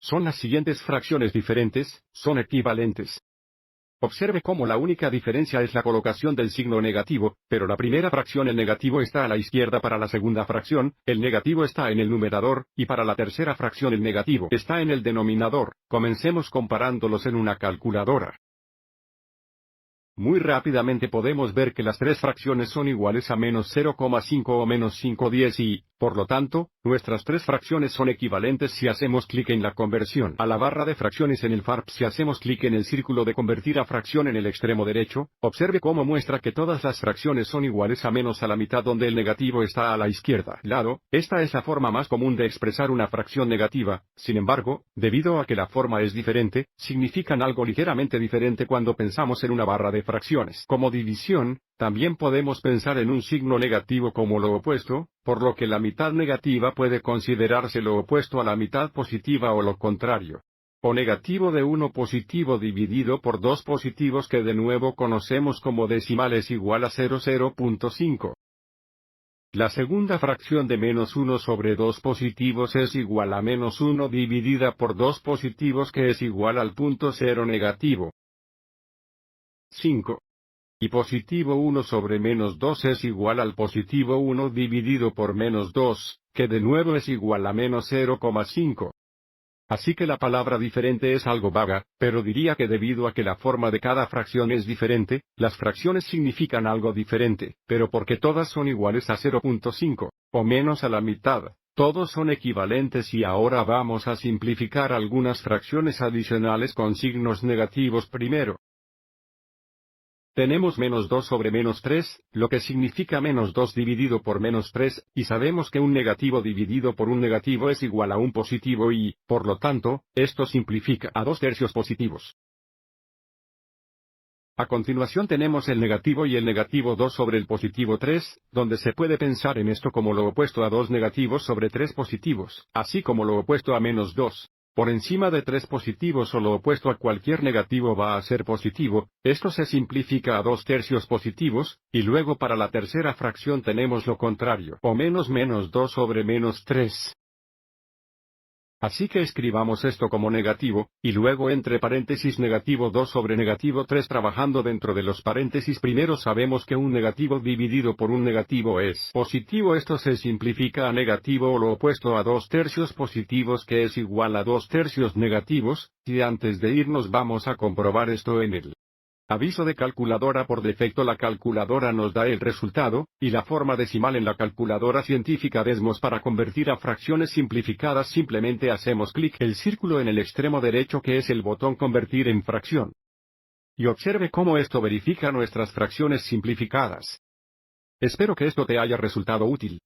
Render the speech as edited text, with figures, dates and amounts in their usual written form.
son las siguientes fracciones diferentes, son equivalentes. Observe cómo la única diferencia es la colocación del signo negativo, pero la primera fracción el negativo está a la izquierda, para la segunda fracción, el negativo está en el numerador, y para la tercera fracción el negativo está en el denominador. Comencemos comparándolos en una calculadora. Muy rápidamente podemos ver que las tres fracciones son iguales a menos 0,5 o menos 5/10 y, por lo tanto, nuestras tres fracciones son equivalentes si hacemos clic en la conversión a la barra de fracciones en el FARP. Si hacemos clic en el círculo de convertir a fracción en el extremo derecho, observe cómo muestra que todas las fracciones son iguales a menos a la mitad, donde el negativo está a la izquierda lado. Esta es la forma más común de expresar una fracción negativa. Sin embargo, debido a que la forma es diferente, significan algo ligeramente diferente cuando pensamos en una barra de fracciones. Como división, también podemos pensar en un signo negativo como lo opuesto, por lo que la mitad negativa puede considerarse lo opuesto a la mitad positiva o lo contrario. O negativo de 1 positivo dividido por 2 positivos, que de nuevo conocemos como decimales, igual a 0,5. La segunda fracción de menos 1 sobre 2 positivos es igual a menos 1 dividida por 2 positivos, que es igual al punto 0 negativo. 5. Y positivo 1 sobre menos 2 es igual al positivo 1 dividido por menos 2, que de nuevo es igual a menos 0,5. Así que la palabra diferente es algo vaga, pero diría que debido a que la forma de cada fracción es diferente, las fracciones significan algo diferente, pero porque todas son iguales a 0,5, o menos a la mitad, todos son equivalentes. Y ahora vamos a simplificar algunas fracciones adicionales con signos negativos primero. Tenemos menos 2 sobre menos 3, lo que significa menos 2 dividido por menos 3, y sabemos que un negativo dividido por un negativo es igual a un positivo y, por lo tanto, esto simplifica a 2/3 positivos. A continuación tenemos el negativo y el negativo 2 sobre el positivo 3, donde se puede pensar en esto como lo opuesto a 2 negativos sobre 3 positivos, así como lo opuesto a menos 2. Por encima de 3 positivos o lo opuesto a cualquier negativo va a ser positivo. Esto se simplifica a 2/3 positivos, y luego para la tercera fracción tenemos lo contrario, o menos 2 sobre menos 3. Así que escribamos esto como negativo, y luego entre paréntesis negativo 2 sobre negativo 3. Trabajando dentro de los paréntesis primero sabemos que un negativo dividido por un negativo es positivo. Esto se simplifica a negativo o lo opuesto a 2/3 positivos, que es igual a 2/3 negativos, y antes de irnos vamos a comprobar esto en el aviso de calculadora. Por defecto la calculadora nos da el resultado, y la forma decimal en la calculadora científica Desmos. Para convertir a fracciones simplificadas simplemente hacemos clic en el círculo en el extremo derecho, que es el botón convertir en fracción. Y observe cómo esto verifica nuestras fracciones simplificadas. Espero que esto te haya resultado útil.